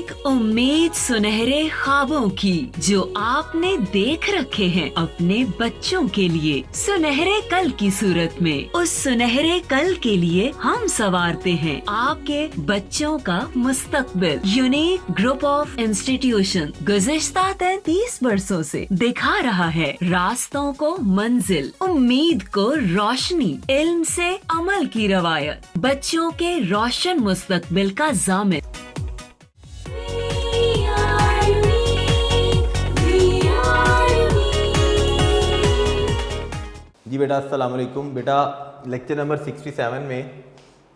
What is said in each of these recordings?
एक उम्मीद सुनहरे ख्वाबों की जो आपने देख रखे हैं अपने बच्चों के लिए, सुनहरे कल की सूरत में। उस सुनहरे कल के लिए हम संवारते हैं आपके बच्चों का मुस्तकबिल। यूनिक ग्रुप ऑफ इंस्टीट्यूशन गुज़िश्ता 33 वर्षों से दिखा रहा है रास्तों को मंजिल, उम्मीद को रोशनी, इल्म से अमल की रवायत, बच्चों के रोशन मुस्तकबिल का ज़ामिन। जी बेटा अस्सलाम वालेकुम। बेटा लेक्चर नंबर 67 में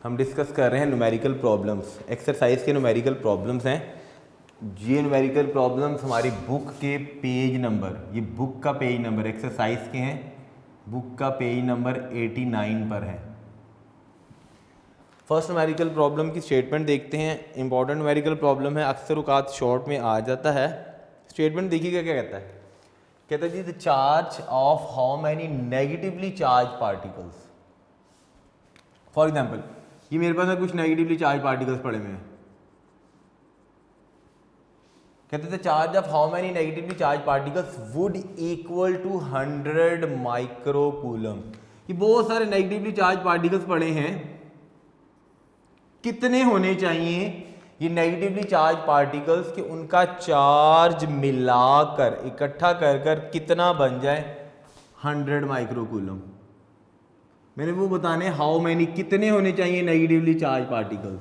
हम डिस्कस कर रहे हैं न्यूमेरिकल प्रॉब्लम्स, एक्सरसाइज के न्यूमेरिकल प्रॉब्लम्स हैं। ये न्यूमेरिकल प्रॉब्लम्स हमारी बुक के पेज नंबर, ये बुक का पेज नंबर एक्सरसाइज के हैं, बुक का पेज नंबर 89 पर है। फर्स्ट न्यूमेरिकल प्रॉब्लम की स्टेटमेंट देखते हैं। इंपॉर्टेंट न्यूमेरिकल प्रॉब्लम है, अक्सर औकात शॉर्ट में आ जाता है। स्टेटमेंट देखिएगा क्या कहता है। कहता है जी the charge of how many negatively charge particles. For example ये मेरे पास कुछ नेगेटिवली चार्ज पार्टिकल्स पड़े हुए हैं। कहते थे charge of how many negatively charge particles would equal to 100 micro coulomb. ये बहुत सारे नेगेटिवली चार्ज पार्टिकल्स पड़े हैं, कितने होने चाहिए ये नेगेटिवली चार्ज पार्टिकल्स कि उनका चार्ज मिलाकर इकट्ठा कर कर कितना बन जाए 100 माइक्रो कूलम। मैंने वो बताने हाउ मैनी, कितने होने चाहिए negatively charge particles.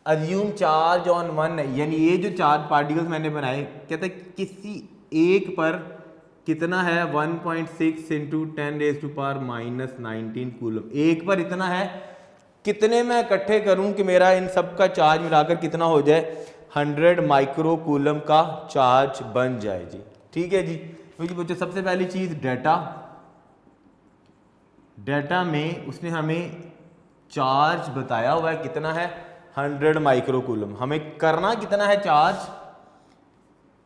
Assume charge on one, यानी ये जो चार्ज पार्टिकल्स मैंने बनाए, कहते किसी एक पर कितना है 1.6 इंटू 10⁻⁻19 कूलम। एक पर इतना है, कितने मैं इकट्ठे करूं कि मेरा इन सब का चार्ज मिलाकर कितना हो जाए 100 माइक्रो कूलम का चार्ज बन जाए जी। ठीक है जी। तो बच्चों सबसे पहली चीज डाटा में उसने हमें चार्ज बताया हुआ है, कितना है 100 माइक्रो कूलम। हमें करना कितना है चार्ज,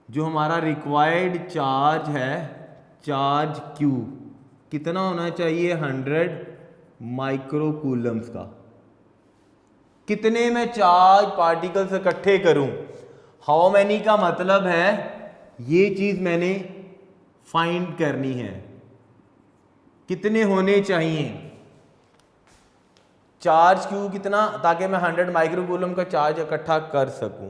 जो हमारा रिक्वायर्ड चार्ज है, चार्ज क्यू कितना होना चाहिए 100 माइक्रो कूलम्स का। कितने में चार्ज पार्टिकल्स इकट्ठे करूं, हाउ मैनी का मतलब है ये चीज मैंने फाइंड करनी है, कितने होने चाहिए चार्ज क्यू कितना, ताकि मैं 100 माइक्रो कूलम का चार्ज इकट्ठा कर सकूं।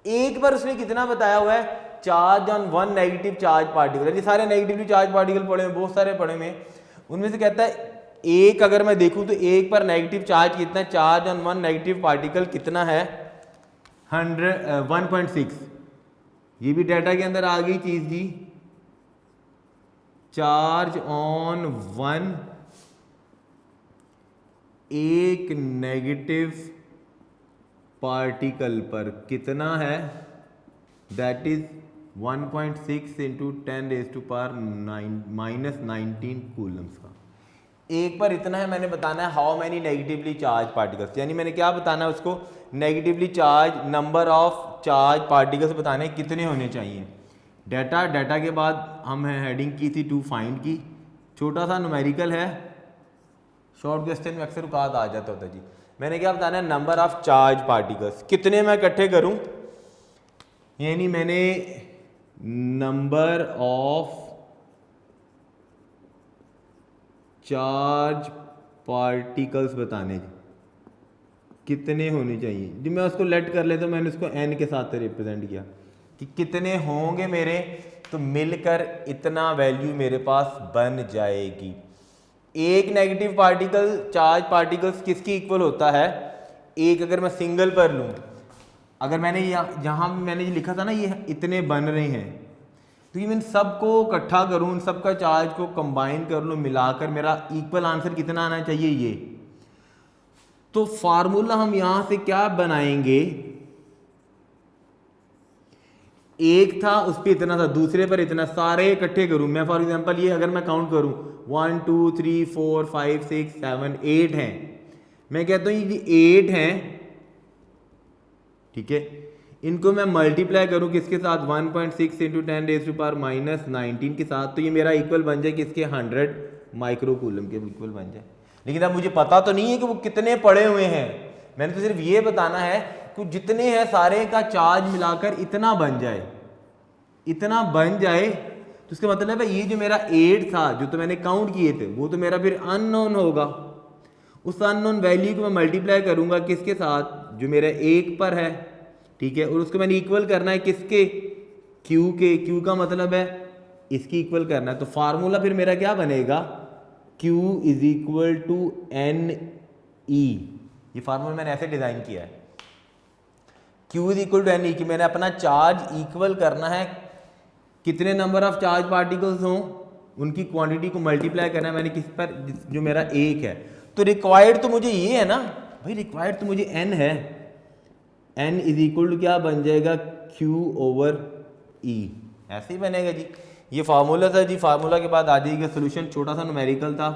एक बार उसने कितना बताया हुआ है, charge on one negative charge particle. ये सारे नेगेटिवली चार्ज पार्टिकल पड़े हैं, बहुत सारे पड़े हैं। उनमें से कहता है एक, अगर मैं देखूं तो एक पर नेगेटिव चार्ज कितना है, charge on one negative particle कितना है 1.6। ये भी डाटा के अंदर आ गई चीज जी। चार्ज ऑन वन, एक नेगेटिव पार्टिकल पर कितना है, दैट इज 1.6 इंटू 10⁻⁻19 कूलम्स का। एक पर इतना है, मैंने बताना है how many negatively charge particles, यानी मैंने क्या बताना है उसको, negatively charge, number of charge particles बताने कितने होने चाहिए। डाटा के बाद हम हेडिंग की थी टू फाइंड की, छोटा सा न्यूमेरिकल है, शॉर्ट क्वेश्चन में अक्सर औकात आ जाता होता जी। मैंने क्या बताना है, नंबर ऑफ चार्ज पार्टिकल्स कितने मैं इकट्ठे करूं, यानी मैंने नंबर ऑफ चार्ज पार्टिकल्स बताने कितने होने चाहिए जी। मैं उसको लेट कर लेता हूं, मैंने उसको एन के साथ रिप्रेजेंट किया कि कितने होंगे मेरे, तो मिलकर इतना वैल्यू मेरे पास बन जाएगी। एक नेगेटिव पार्टिकल चार्ज पार्टिकल्स किसकी इक्वल होता है, एक अगर मैं सिंगल पर लूं, अगर मैंने जहां मैंने लिखा था ना ये इतने बन रहे हैं, तो ये मैं सबको इकट्ठा करूं, उन सबका चार्ज को कंबाइन कर लूं, मिलाकर मेरा इक्वल आंसर कितना आना चाहिए ये। तो फार्मूला हम यहां से क्या बनाएंगे, एक था उस पर इतना था, दूसरे पर इतना, सारे इकट्ठे करूं मैं। फॉर एग्जांपल ये अगर मैं काउंट करूं 1 2 3 4 5 6 7 8 हैं, मैं कहता हूं ये 8 हैं, ठीक है। इनको मैं मल्टीप्लाई करूं किसके साथ, 1.6 इंटू 10⁻⁻19 के साथ, तो ये मेरा इक्वल बन जाए किसके 100 माइक्रो कूलम के इक्वल बन जाए। लेकिन अब मुझे पता तो नहीं है कि वो कितने पड़े हुए हैं, मैंने तो सिर्फ ये बताना है तो जितने हैं सारे का चार्ज मिलाकर इतना बन जाए, इतना बन जाए, तो उसका मतलब है ये जो मेरा 8 था जो तो मैंने काउंट किए थे वो तो मेरा फिर अननोन होगा। उस अननोन वैल्यू को मैं मल्टीप्लाई करूंगा किसके साथ, जो मेरा 1 पर है, ठीक है, और उसको मैंने इक्वल करना है किसके, Q के। Q का मतलब है इसकी इक्वल करना है, तो फार्मूला फिर मेरा क्या बनेगा, Q is equal to n e. ये फार्मूला मैंने ऐसे डिजाइन किया है, Q is equal to n e, कि मैंने अपना चार्ज इक्वल करना है कितने नंबर ऑफ चार्ज पार्टिकल्स हों उनकी क्वांटिटी को मल्टीप्लाई करना है मैंने किस पर, जो मेरा 1 है। तो रिक्वायर्ड तो मुझे ये है ना भाई, रिक्वायर्ड तो मुझे n है, n इज इक्वल टू क्या बन जाएगा, Q ओवर E, ऐसे ही बनेगा जी। ये फार्मूला था जी, फार्मूला के बाद आ जाएगा सोल्यूशन, छोटा सा न्यूमेरिकल था,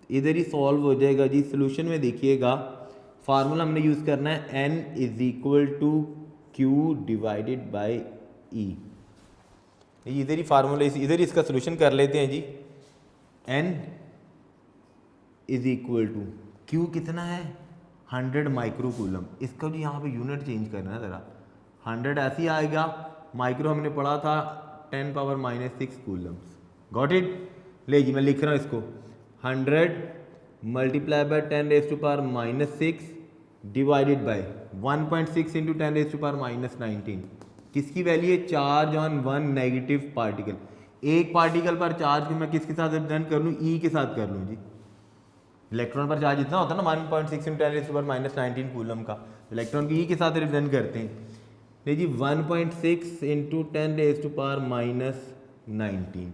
इधर ही सॉल्व हो जाएगा जी। सोल्यूशन में देखिएगा फार्मूला हमने यूज़ करना है n is equal to Q divided by E। इधर ही फार्मूला, इधर ही इसका सोल्यूशन कर लेते हैं जी। n is equal to Q कितना है, 100 माइक्रो कूलम। इसका जो यहाँ पे यूनिट चेंज करना है ज़रा, 100 ऐसे ही आएगा, माइक्रो हमने पढ़ा था 10 power minus 6 coulombs. Got it. ले जी मैं लिख रहा हूँ इसको, 100 multiply by 10 raise to power minus 6 divided by 1.6 into 10 raise to power minus 19। किसकी वैल्यू है, charge on one negative particle. एक पार्टिकल पर चार्ज को मैं किसके साथ रिप्रेजेंट कर लूँ, ई के साथ कर लूँ जी। इलेक्ट्रॉन पर चार्ज इतना होता है ना 1.6 into 10 raise to power minus 19 coulomb का, इलेक्ट्रॉन को ई के साथ रिप्रेजेंट करते हैं। नहीं जी 1.6 into 10 raise to power minus 19,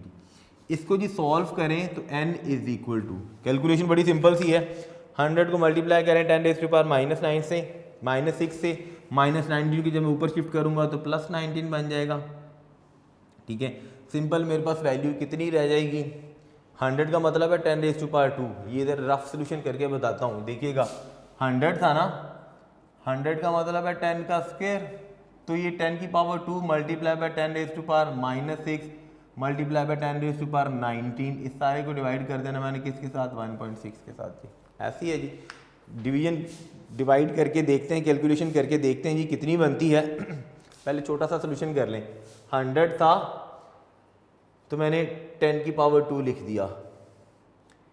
इसको जी सॉल्व करें तो n is equal to, calculation बड़ी सिंपल सी है, 100 को मल्टीप्लाई करें 10 रेज टू पावर माइनस 9 से, माइनस 6 से, माइनस 19 की जब मैं ऊपर शिफ्ट करूंगा तो प्लस 19 बन जाएगा। ठीक है, सिंपल, मेरे पास वैल्यू कितनी रह जाएगी, 100 का मतलब है 10 रेज टू पावर 2। ये इधर रफ सोल्यूशन करके बताता हूँ, देखिएगा 100 था ना, 100 का मतलब है 10 का स्क्वायर, तो ये 10 की power 2 multiply by 10 raise to power minus 6 multiply by 10 raise to power 19, इस सारे को डिवाइड कर देना मैंने किसके साथ, 1.6 के साथ जी। ऐसी है जी, डिवीजन डिवाइड करके देखते हैं, कैलकुलेशन करके देखते हैं जी कितनी बनती है। पहले छोटा सा सोल्यूशन कर लें, 100 था तो मैंने 10 की पावर 2 लिख दिया,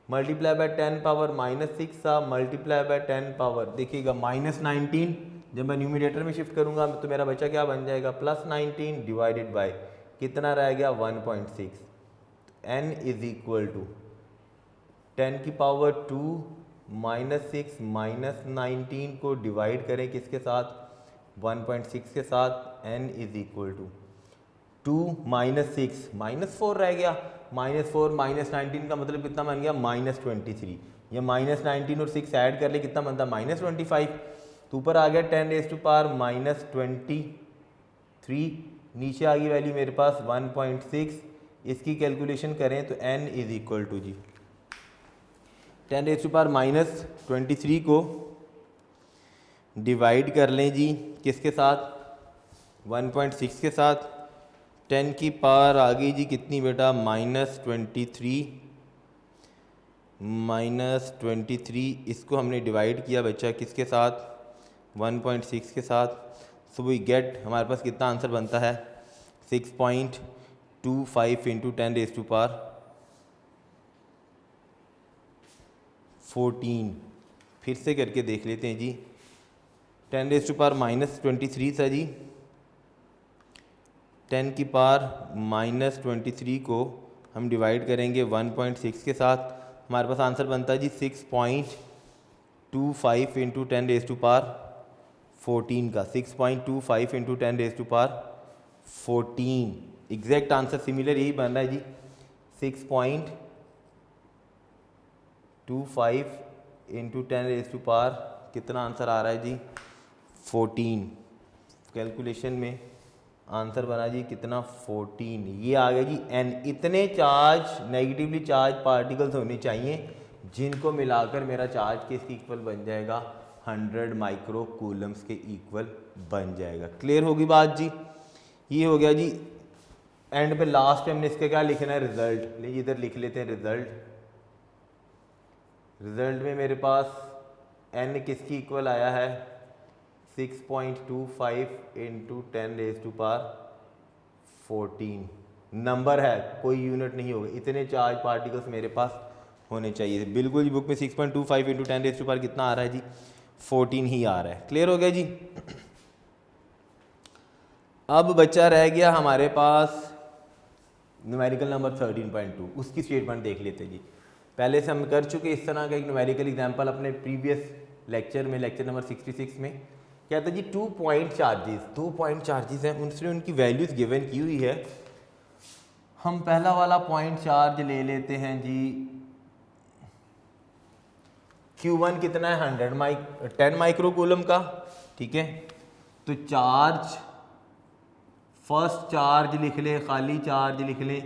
मल्टीप्लाई बाय 10 पावर माइनस 6 था, मल्टीप्लाई बाय 10 पावर, देखिएगा माइनस 19, जब मैं न्यूमरेटर में शिफ्ट करूंगा तो मेरा बच्चा क्या बन जाएगा, प्लस 19 डिवाइडेड बाय कितना रह गया 1.6। n इज इक्वल टू 10 की पावर 2 माइनस 6 माइनस 19 को डिवाइड करें किसके साथ, 1.6 के साथ, n is equal to 2 minus 6 minus 4 रह गया, माइनस 4 माइनस 19 का मतलब कितना बन गया, माइनस 23। ये माइनस 19 और 6 ऐड कर ले कितना बनता, माइनस 25। तो ऊपर आ गया 10 रेज टू पावर माइनस 23, नीचे आ गई वैल्यू मेरे पास 1.6। इसकी कैलकुलेशन करें तो n इज इक्वल टू जी 10 रेज टू पावर माइनस 23 को डिवाइड कर लें जी किसके साथ, 1.6 के साथ, 10 की पावर आ गई जी कितनी बेटा, माइनस 23, माइनस 23, इसको हमने डिवाइड किया बच्चा किसके साथ, 1.6 के साथ। सो वी गेट, हमारे पास कितना आंसर बनता है, 6.25 इंटू 10 रेज टू पावर 14। फिर से करके देख लेते हैं जी, 10 रेज टू पावर माइनस 23 था जी, 10 की पावर माइनस 23 को हम डिवाइड करेंगे 1.6 के साथ, हमारे पास आंसर बनता है जी 6.25 इंटू 10 रेज टू पावर 14 का, 6.25 into 10 raise to power 14। Exact answer similar यही बन रहा है जी, 6.25 इंटू 10 रेज टू पावर कितना आंसर आ रहा है जी, 14। कैलकुलेशन में आंसर बना जी कितना, 14। ये आ गया जी n। इतने चार्ज, नेगेटिवली चार्ज पार्टिकल्स होने चाहिए जिनको मिलाकर मेरा चार्ज किसके इक्वल बन जाएगा, 100 माइक्रो कूलम्स के इक्वल बन जाएगा। क्लियर होगी बात जी। ये हो गया जी, एंड पे लास्ट पे हमने इसका क्या लिखना है, रिजल्ट। लीजिए इधर लिख लेते हैं रिजल्ट। रिजल्ट में मेरे पास n किसकी इक्वल आया है, 6.25 इंटू 10⁻14 नंबर है, कोई यूनिट नहीं होगा। इतने चार्ज पार्टिकल्स मेरे पास होने चाहिए थे। बिल्कुल जी, बुक में 6.25 इंटू 10⁻⁴ कितना आ रहा है जी? 14 ही आ रहा है। क्लियर हो गया जी। अब बच्चा रह गया हमारे पास न्यूमेरिकल नंबर 13.2, उसकी स्टेटमेंट देख लेते जी। पहले से हम कर चुके इस तरह का एक न्यूमेरिकल एग्जांपल अपने प्रीवियस लेक्चर में, लेक्चर नंबर 66 में। क्या था जी? 2 पॉइंट चार्जेस हैं, उनसे उनकी वैल्यूज गिवन की हुई है। हम पहला वाला पॉइंट चार्ज ले लेते हैं जी। Q1 कितना है? 10 माइक्रोकूलम का। ठीक है, तो चार्ज, फर्स्ट चार्ज लिख ले, खाली चार्ज लिख ले।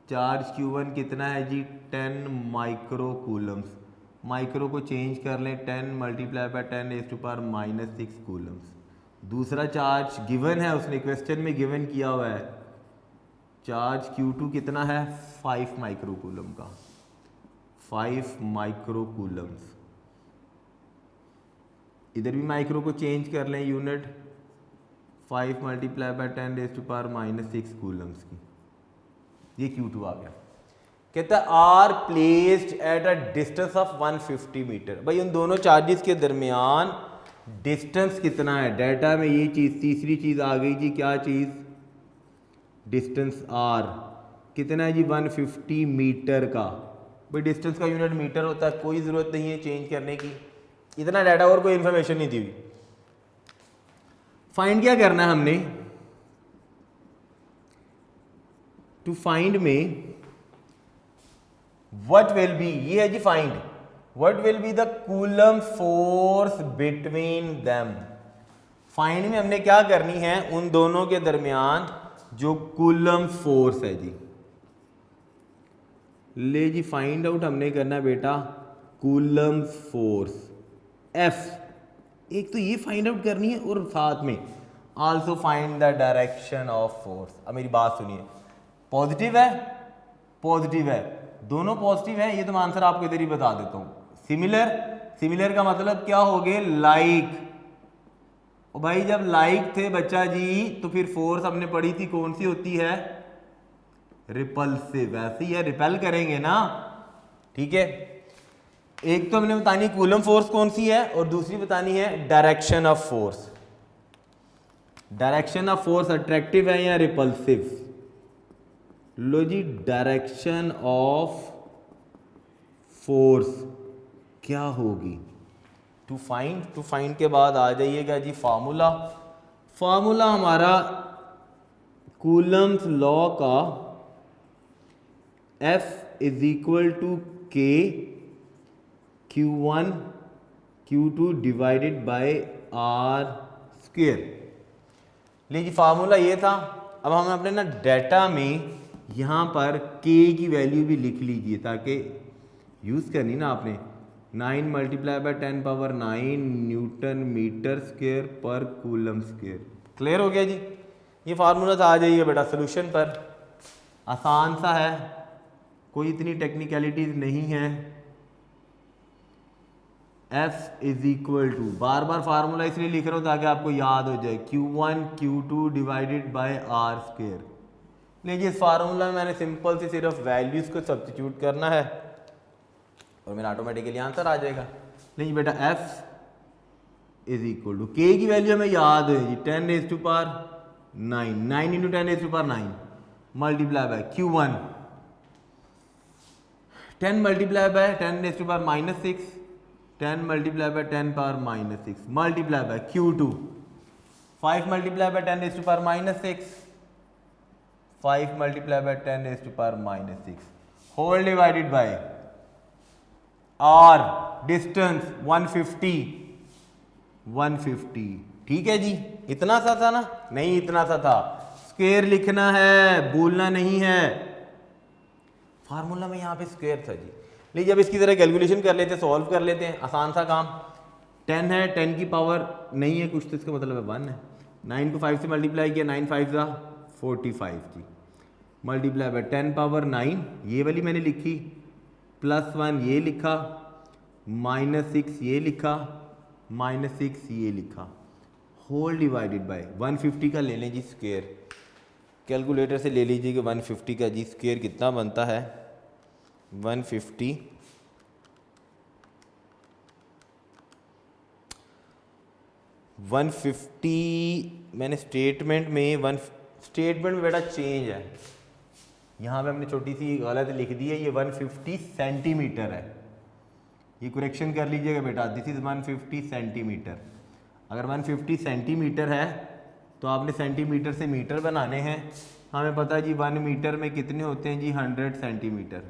चार्ज Q1 कितना है जी? 10 माइक्रोकूलम्स। माइक्रो को चेंज कर लें, 10 मल्टीप्लाई बाय 10⁻⁻6 कूलम्स। दूसरा चार्ज गिवन है, उसने क्वेश्चन में गिवन किया हुआ है। चार्ज Q2 कितना है? 5 माइक्रोकूलम का, 5 माइक्रोकूलम्स। इधर भी माइक्रो को चेंज कर लें, यूनिट 5 मल्टीप्लाई बाय 10⁻⁻6 कूलम्स की। ये Q2 आ गया। कहता है are placed at a distance of 150 metre. भाई उन दोनों चार्जेस के दरमियान डिस्टेंस कितना है? डाटा में ये चीज़, तीसरी चीज़ आ गई जी। क्या चीज़? डिस्टेंस आर कितना है जी? 150 मीटर का। भाई डिस्टेंस का यूनिट मीटर होता है, कोई ज़रूरत नहीं है चेंज करने की। इतना डाटा और कोई इंफॉर्मेशन नहीं दी हुई। फाइंड क्या करना है हमने? टू फाइंड में व्हाट विल बी, ये है जी find, what will be the Coulomb force between them. Find में हमने क्या करनी है? उन दोनों के दरमियान जो कूलम फोर्स है जी। ले जी, फाइंड आउट हमने करना है बेटा कूलम फोर्स F। एक तो ये फाइंड आउट करनी है और साथ में also find the direction of force. अब मेरी बात सुनिए, पॉजिटिव है, पॉजिटिव है, दोनों पॉजिटिव है। ये तो मैं आंसर आपको इधर ही बता देता हूँ। सिमिलर, सिमिलर का मतलब क्या हो गए? लाइक। और भाई जब लाइक थे बच्चा जी, तो फिर फोर्स हमने पढ़ी थी कौन सी होती है? रिपल्सिव। वैसे ही है, रिपेल करेंगे ना। ठीक है, एक तो हमने बतानी कूलम फोर्स कौन सी है, और दूसरी बतानी है direction of force. Direction of force attractive है या रिपल्सिव? लो जी, डायरेक्शन ऑफ फोर्स क्या होगी? टू फाइंड के बाद आ जाइएगा जी फार्मूला। फार्मूला हमारा कूलम्स लॉ का F is equal to K Q1 Q2 divided by R square. लीजिए फार्मूला ये था। अब हम अपने ना डाटा में यहाँ पर K की वैल्यू भी लिख लीजिए, ताकि यूज़ करनी ना आपने। 9 multiply by 10⁻9 newton metre square पर कूलम स्क्वायर। क्लियर हो गया जी। ये फार्मूला था। आ जाइए बेटा सोल्यूशन पर। आसान सा है, कोई इतनी टेक्निकलिटीज नहीं है। F इज इक्वल टू, बार बार फार्मूला इसलिए लिख रहा हूँ ताकि आपको याद हो जाए, Q1 Q2 divided by R square. लीजिए इस फार्मूला में मैंने सिंपल से सिर्फ वैल्यूज को सब्स्टिट्यूट करना है और मेरा ऑटोमेटिकली आंसर आ जाएगा। लीजिए बेटा F is equal to, K की वैल्यू हमें याद है जी 10⁻9, 9 into 10⁻9 multiply by Q1, 10 multiply by 10⁻⁻6, 10 multiply by 10⁻⁻6 multiply by Q2, 5 multiply by 10⁻6, 5 multiply by 10⁻6 whole divided by R distance 150। ठीक है जी। इतना सा था ना? नहीं इतना सा था। स्क्वायर लिखना है, भूलना नहीं है। फार्मूला में यहाँ पे स्क्वायर था जी। लीजिए अब इसकी तरह कैलकुलेशन कर लेते हैं, सॉल्व कर लेते हैं। आसान सा काम। 10 है, 10 की पावर नहीं है कुछ, तो इसका मतलब है 1 है। 9 को 5 से मल्टीप्लाई किया, 9 5 जा 45 जी, मल्टीप्लाई बाय 10 पावर 9 ये वाली मैंने लिखी, +1 ये लिखा, -6 ये लिखा, -6 ये लिखा। होल डिवाइडेड बाय 150 का ले लें जी स्क्वायर, कैलकुलेटर से ले लीजिए कि 150 का जी स्क्वायर कितना बनता है। 150 मैंने स्टेटमेंट में बेटा चेंज है, यहाँ पे हमने छोटी सी गलत लिख दी है, ये 150 सेंटीमीटर है, ये करेक्शन कर लीजिएगा बेटा, दिस इज़ 150 सेंटीमीटर। अगर 150 सेंटीमीटर है तो आपने सेंटीमीटर से मीटर बनाने हैं। हमें पता है जी 1 मीटर में कितने होते हैं जी 100 सेंटीमीटर,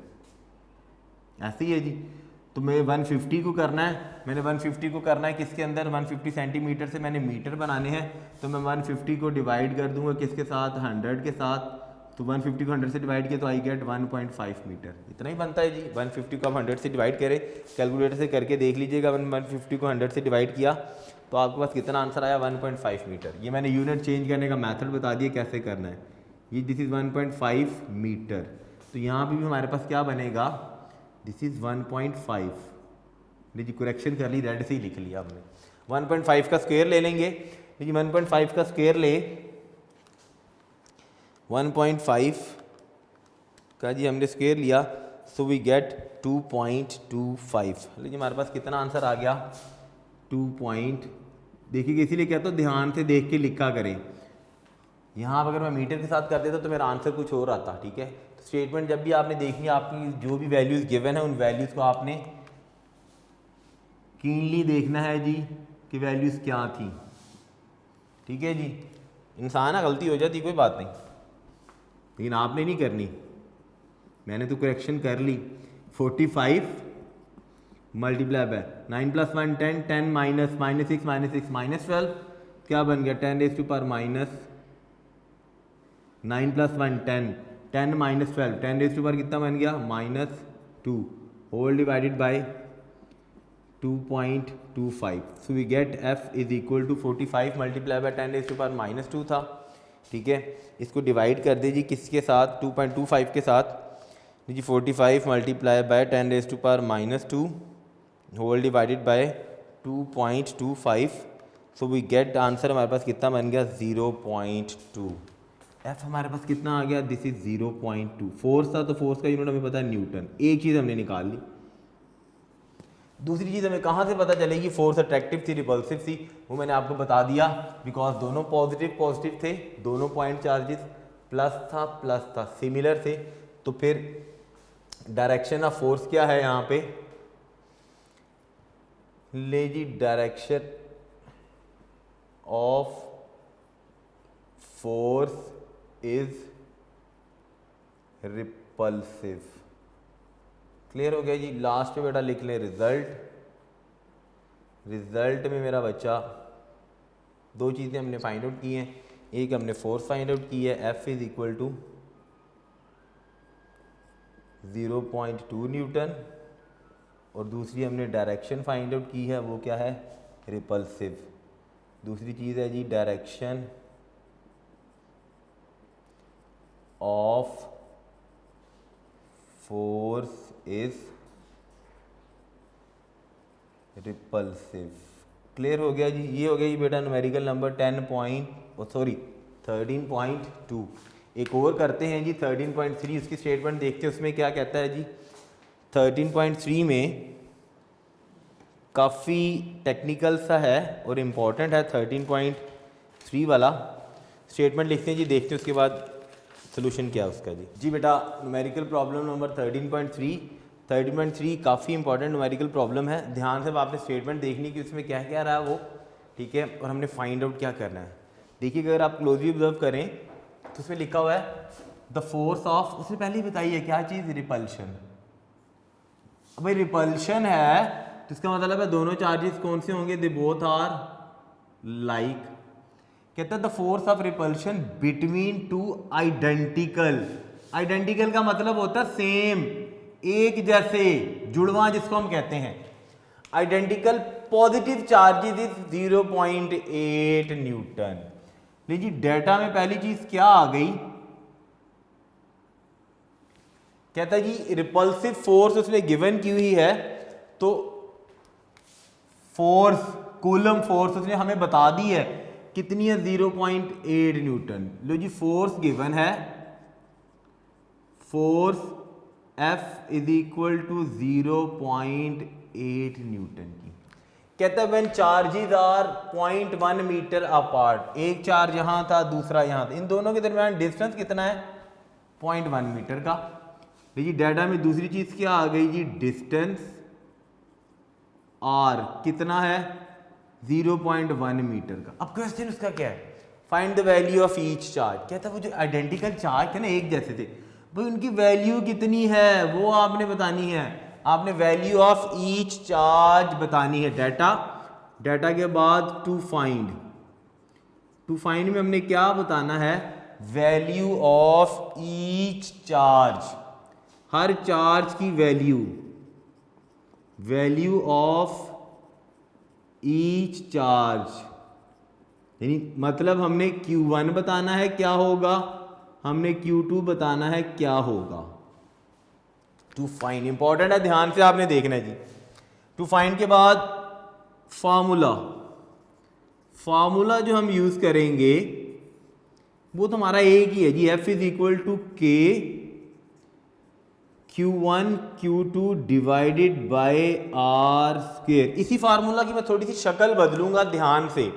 ऐसे ही है जी। तो मैं 150 को करना है, मैंने 150 को करना है किसके अंदर, 150 सेंटीमीटर से मैंने मीटर बनाने हैं, तो मैं 150 को डिवाइड कर दूंगा किसके साथ, 100 के साथ। तो 150 को 100 से डिवाइड किया तो आई गेट 1.5 मीटर, इतना ही बनता है जी। 150 को आप 100 से डिवाइड करें, कैलकुलेटर से करके देख लीजिएगा, 150 को 100 से डिवाइड किया तो आपके पास कितना आंसर आया, 1.5 मीटर। ये मैंने यूनिट चेंज करने का मेथड बता दिया कैसे करना है। ये दिस इज़ 1.5 मीटर, तो यहाँ भी हमारे पास क्या बनेगा, दिस इज़ 1.5। लीजिए करेक्शन कर ली, रेड से ही लिख लिया हमने। 1.5 का स्क्वायर ले लेंगे, लीजिए 1.5 का स्क्वायर ले, 1.5 का जी हमने स्क्वायर लिया, सो वी गेट 2.25। लीजिए हमारे पास कितना आंसर आ गया, 2. देखिए इसीलिए कहता हूँ ध्यान से देख के लिखा करें। यहाँ अगर मैं मीटर के साथ कर देता तो मेरा आंसर कुछ और आता, ठीक है। तो स्टेटमेंट जब भी आपने देखनी है, आपकी जो भी वैल्यूज़ गिवन है उन वैल्यूज़ को आपने कीनली देखना है जी कि वैल्यूज़ क्या थी, ठीक है जी। इंसान है, गलती हो जाती कोई बात नहीं, लेकिन आपने नहीं करनी, मैंने तो करेक्शन कर ली। 45 मल्टीप्लाई बाय 9 + 1 10, 10 माइनस -6 -6 -12 क्या बन गया, 10 ⁻⁻ 9 + 1 10, 10 - 12 10 कितना बन गया, -2 whole divided by 2.25। So we get f is equal to 45 multiply by 10 - 2 था, ठीक है। इसको डिवाइड कर दीजिए किसके साथ, 2.25 के साथ। जी 45 multiply by 10 - 2 whole divided by 2.25। So we get answer हमारे पास कितना बन गया, 0.2। एफ हमारे पास कितना आ गया, दिस इज 0.2। फोर्स था तो फोर्स का यूनिट हमें पता है न्यूटन, एक चीज़ हमने निकाल ली। दूसरी चीज़ हमें कहाँ से पता चलेगी फोर्स अट्रैक्टिव थी रिपल्सिव थी, वो मैंने आपको बता दिया, बिकॉज दोनों पॉजिटिव थे, दोनों पॉइंट चार्जेस प्लस था सिमिलर थे। तो फिर डायरेक्शन ऑफ फोर्स क्या है यहाँ पे, ले जी direction of force is repulsive. Clear हो गया जी। लास्ट पे बेटा लिख लें रिजल्ट में मेरा बच्चा दो चीज़ें हमने फाइंड आउट की हैं, एक हमने फोर्स फाइंड आउट की है F is equal to 0.2 newton, और दूसरी हमने डायरेक्शन फाइंड आउट की है, वो क्या है, रिपल्सिव। दूसरी चीज़ है जी direction of force is repulsive. Clear हो गया जी। ये हो गया जी बेटा न्यूमेरिकल नंबर 13.2। एक और करते हैं जी 13.3, उसकी स्टेटमेंट देखते हैं उसमें क्या कहता है जी। 13.3 में काफ़ी टेक्निकल सा है और इम्पॉर्टेंट है 13.3 वाला। स्टेटमेंट लिखते हैं जी, देखते हैं उसके बाद सोल्यूशन क्या है उसका जी बेटा न्यूमेरिकल प्रॉब्लम नंबर 13.3 काफ़ी इंपॉर्टेंट न्यूमेरिकल प्रॉब्लम है। ध्यान से आपने स्टेटमेंट देखनी कि उसमें क्या क्या रहा है वो, ठीक है, और हमने फाइंड आउट क्या करना है। देखिए अगर आप क्लोजली ऑब्जर्व करें तो उसमें लिखा हुआ है द फोर्स ऑफ, उसने पहले ही बताई है क्या चीज़, रिपल्शन। अब भाई रिपल्शन है तो इसका मतलब है दोनों चार्जेस कौन से होंगे, दे बोथ आर लाइक। कहता है the force of repulsion between two identical का मतलब होता है सेम, एक जैसे, जुड़वा जिसको हम कहते हैं। Identical positive charges is 0.8 Newton. लीजिए डेटा में पहली चीज क्या आ गई, कहता है जी रिपल्सिव फोर्स उसने गिवन की हुई है, तो फोर्स कूलम फोर्स उसने हमें बता दी है कितनी है 0.8 न्यूटन। लो जी फोर्स गिवन है, force F is equal to 0.8 newton की। कहता है when charges are 0.1 metre apart, एक चार्ज यहाँ था दूसरा यहाँ था, इन दोनों के दरमियान डिस्टेंस कितना है 0.1 मीटर का। देखिए डाटा में दूसरी चीज क्या आ गई जी, डिस्टेंस R कितना है 0.1 मीटर का। अब क्वेश्चन उसका क्या है, find the value of each charge. कहता है वो जो आइडेंटिकल चार्ज थे ना, एक जैसे थे, भाई उनकी वैल्यू कितनी है वो आपने बतानी है। आपने वैल्यू ऑफ ईच चार्ज बतानी है। डाटा के बाद टू फाइंड में हमने क्या बताना है, value of each charge, her charge की वैल्यू ऑफ ईच चार्ज, यानी मतलब हमने Q1 बताना है क्या होगा, हमने Q2 बताना है क्या होगा। टू फाइंड इंपॉर्टेंट है, ध्यान से आपने देखना है जी। टू फाइंड के बाद फार्मूला जो हम यूज करेंगे वो तो हमारा एक ही है जी, F is equal to K Q1 Q2 divided by R square. इसी फार्मूला की मैं थोड़ी सी शक्ल बदलूंगा, ध्यान से।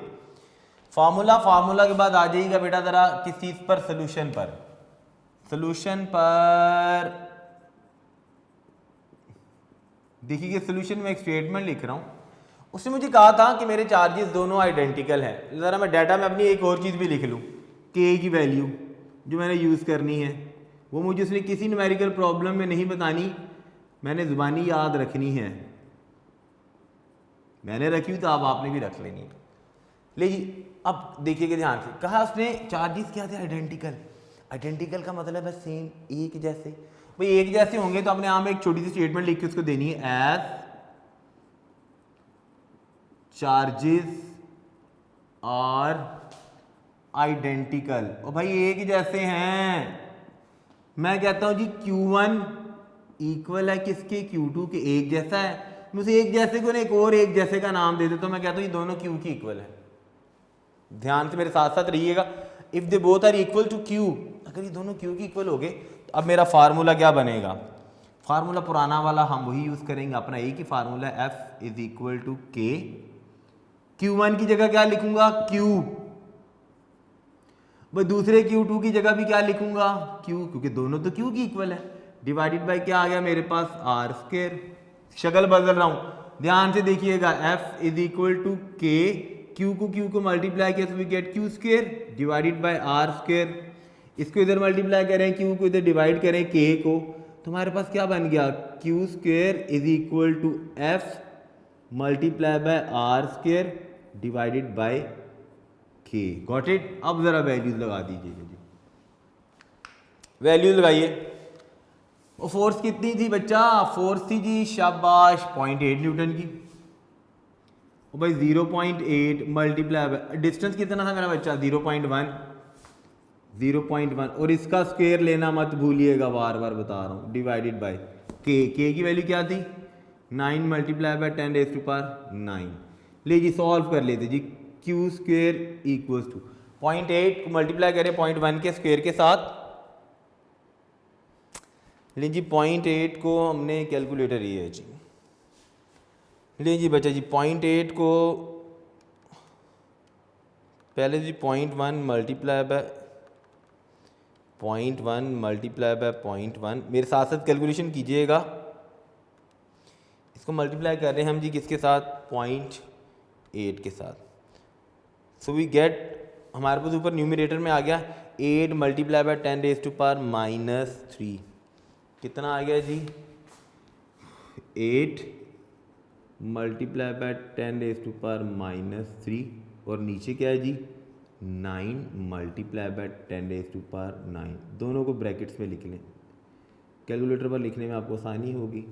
फार्मूला के बाद आ जाइएगा बेटा जरा किस चीज पर, सॉल्यूशन पर देखिए सॉल्यूशन में एक स्टेटमेंट लिख रहा हूं। उसने मुझे कहा था कि मेरे चार्जेस दोनों आइडेंटिकल हैं। जरा मैं डाटा में अपनी एक और चीज भी लिख लूं, K की वैल्यू जो मैंने यूज करनी है वो मुझे उसने किसी न्यूमेरिकल प्रॉब्लम में नहीं बतानी, मैंने जुबानी याद रखनी है। मैंने रखी तो अब आपने भी रख लेनी है। लीजिए अब देखिएगा ध्यान से, कहा उसने चार्जेस क्या थे आइडेंटिकल का मतलब है सेम, एक जैसे। भाई एक जैसे होंगे तो अपने यहाँ में एक छोटी सी स्टेटमेंट लिख के उसको देनी है, एज चार्जेस आर आइडेंटिकल। और भाई एक जैसे हैं, मैं कहता हूं जी Q1 इक्वल है किसके, Q2 के, एक जैसा है। मुझे एक जैसे को एक और एक जैसे का नाम दे दे तो मैं कहता हूं ये दोनों Q की इक्वल है। ध्यान से मेरे साथ साथ रहिएगा। If they both are equal to Q, अगर ये दोनों Q की इक्वल हो गए तो अब मेरा फार्मूला क्या बनेगा, फार्मूला पुराना वाला हम वही यूज करेंगे, अपना एक ही formula F is equal to K। Q1 की जगह क्या लिखूंगा Q, भाई दूसरे Q2 की जगह भी क्या लिखूंगा Q, क्योंकि दोनों तो Q की इक्वल है, डिवाइडेड बाय क्या आ गया मेरे पास R स्क्वायर। शक्ल बदल रहा हूं, ध्यान से देखिएगा। F is equal to K, Q को मल्टीप्लाई किया तो we get Q square divided by R square. इसको इधर मल्टीप्लाई करें, Q को इधर डिवाइड करें K को, तो हमारे पास क्या बन गया Q square is equal to F multiply by R square divided by K। Got it. अब जरा वैल्यूज लगा दीजिएगा जी, वैल्यूज लगाइए। और फोर्स कितनी थी बच्चा, फोर्स थी जी शाबाश 0.8 न्यूटन की। और भाई 0.8 मल्टीप्लाई बाय डिस्टेंस कितना था मेरा बच्चा 0.1 और इसका स्क्वायर लेना मत भूलिएगा, बार बार बता रहा हूँ, डिवाइडेड बाय K की वैल्यू क्या थी 9 मल्टीप्लाई बाय 10⁻⁹। लीजिए सॉल्व कर लेते जी। Q स्क्वायर इक्वल्स टू 0.8 को मल्टीप्लाई करें 0.1 के स्क्वायर के साथ। लीजिए 0.8 को हमने कैलकुलेटर ये है जी, लीजिए बच्चा जी 0.8 को पहले जी 0.1 मल्टीप्लाई बाय 0.1 मेरे साथ साथ कैलकुलेशन कीजिएगा। इसको मल्टीप्लाई कर रहे हैं हम जी किसके साथ 0.8 के साथ। सो वी गेट, हमारे पास ऊपर न्यूमरेटर में आ गया 8 मल्टीप्लाई बाय 10⁻³ कितना आ गया जी 8 मल्टीप्लाई बाय 10⁻³ और नीचे क्या है जी 9 मल्टीप्लाई बाय 10⁻⁹। दोनों को ब्रैकेट्स में लिख लें, कैलकुलेटर पर लिखने में आपको आसानी होगी।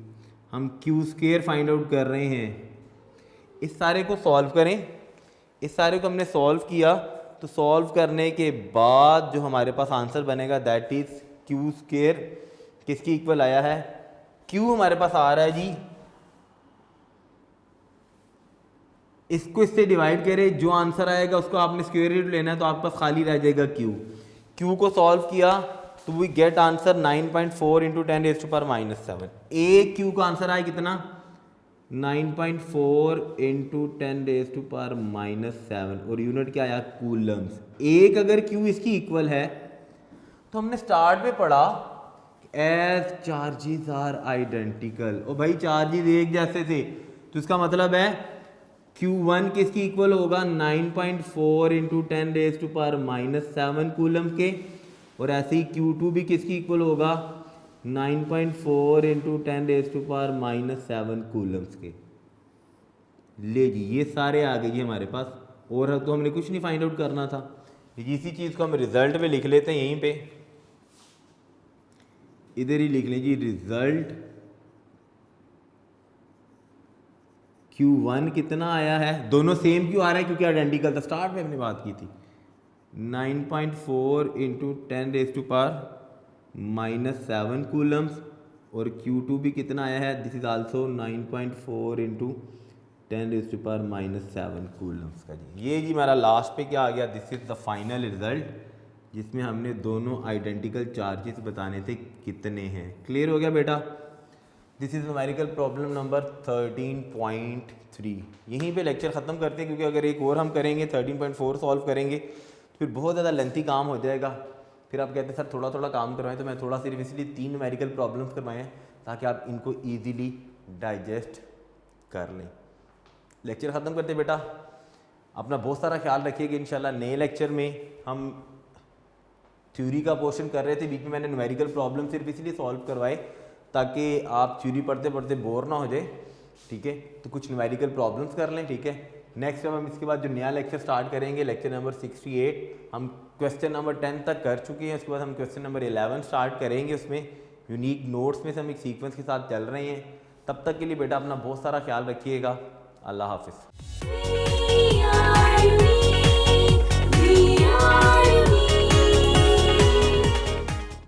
हम Q स्क्वायर फाइंड आउट कर रहे हैं, इस सारे को सॉल्व करें। इस सारे को हमने सॉल्व किया तो सॉल्व करने के बाद जो हमारे पास आंसर बनेगा दैट इज Q स्क्वायर किसकी इक्वल आया है, Q हमारे पास आ रहा है जी इसको इससे डिवाइड करें, जो आंसर आएगा उसको आपने स्क्वायर रूट लेना है, तो आपके पास खाली रह जाएगा क्यू। क्यू को सॉल्व किया तो वी गेट आंसर 9.4 इंटू 10⁻⁻7। ए क्यू का आंसर आया कितना 9.4 इंटू 10⁻⁻7 और यूनिट क्या आया कूलम्स। एक अगर क्यू इसकी इक्वल है तो हमने स्टार्ट में पढ़ा एज चार्जेस आर आइडेंटिकल, और भाई चार्जेस एक जैसे थे तो इसका मतलब है Q1 किसकी इक्वल होगा 9.4 इंटू 10⁻⁻7 कूलम के, और ऐसे ही Q2 भी किसकी इक्वल होगा 9.4 इंटू 10⁻⁻7 कूलम्स के। ले जी ये सारे आ गए हमारे पास, और तो हमने कुछ नहीं फाइंड आउट करना था। इसी चीज़ को हम रिजल्ट में लिख लेते हैं, यहीं पे इधर ही लिख लें जी रिजल्ट Q1 कितना आया है, दोनों सेम क्यों आ रहा है क्योंकि आइडेंटिकल था, स्टार्ट में हमने बात की थी 9.4 इंटू 10⁻⁻7 कूलम्स, और Q2 भी कितना आया है this is also 9.4 into 10⁻⁻7 Coulomb's का जी। ये जी हमारा लास्ट पे क्या आ गया, this is the final result जिसमें हमने दोनों आइडेंटिकल चार्जेस बताने थे कितने हैं। क्लियर हो गया बेटा। This is numerical problem number 13.3। यहीं पे लेक्चर ख़त्म करते हैं क्योंकि अगर एक और हम करेंगे 13.4 सॉल्व करेंगे तो फिर बहुत ज़्यादा लेंथी काम हो जाएगा। फिर आप कहते हैं सर थोड़ा थोड़ा काम करवाएं, तो मैं थोड़ा सिर्फ इसलिए 3 न्यूमेरिकल प्रॉब्लम्स करवाएं हैं ताकि आप इनको ईजीली डाइजेस्ट कर लें। लेक्चर ख़त्म करते बेटा, अपना बहुत सारा ख्याल रखिएगा। इंशाल्लाह नए लेक्चर में हम थ्योरी का पोर्शन कर रहे थे, बीच में मैंने न्यूमेरिकल प्रॉब्लम सिर्फ इसलिए सॉल्व करवाए ताकि आप थ्योरी पढ़ते पढ़ते बोर ना हो जाए, ठीक है। तो कुछ न्यूमेरिकल प्रॉब्लम्स कर लें, ठीक है। नेक्स्ट टाइम हम इसके बाद जो नया लेक्चर स्टार्ट करेंगे, लेक्चर नंबर 68, हम क्वेश्चन नंबर 10 तक कर चुके हैं। उसके बाद हम क्वेश्चन नंबर 11 स्टार्ट करेंगे, उसमें यूनिक नोट्स में से हम एक सीक्वेंस के साथ चल रहे हैं। तब तक के लिए बेटा अपना बहुत सारा ख्याल रखिएगा। अल्लाह हाफिज़।